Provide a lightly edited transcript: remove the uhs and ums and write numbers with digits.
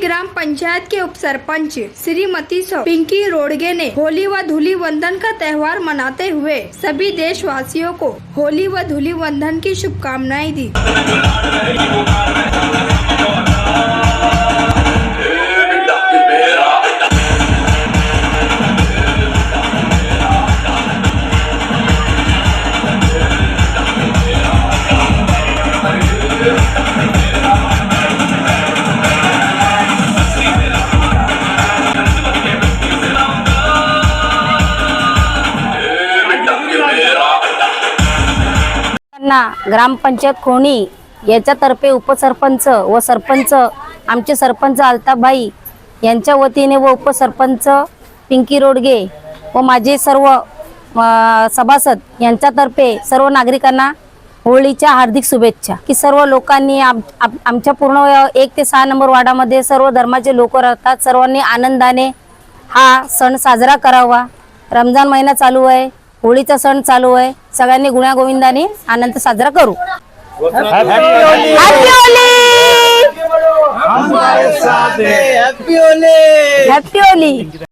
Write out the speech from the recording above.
ग्राम पंचायत के उप सरपंच श्रीमती पिंकी रोडगे ने होली व धूली वंदन का त्योहार मनाते हुए सभी देशवासियों को होली व धूली वंदन की शुभकामनाएं दी। ग्रामपंचायत खोणी याच्यातर्फे उपसरपंच व सरपंच आमचे सरपंच अल्ताबाई यांच्या वतीने व उपसरपंच पिंकी रोडगे व माझे सर्व सभासद यांच्यातर्फे सर्व नागरिकांना होळीच्या हार्दिक शुभेच्छा। की सर्व लोकांनी आमच्या पूर्ण 1 ते 6 नंबर वार्डामध्ये सर्व धर्माचे लोक राहतात, सर्वांनी आनंदाने हा सण साजरा करावा। रमजान महिना चालू आहे, होळीचा सण चालू आहे, सगळ्यांनी गुण्यागोविंदाने आनंद साजरा करू। Happy Holy.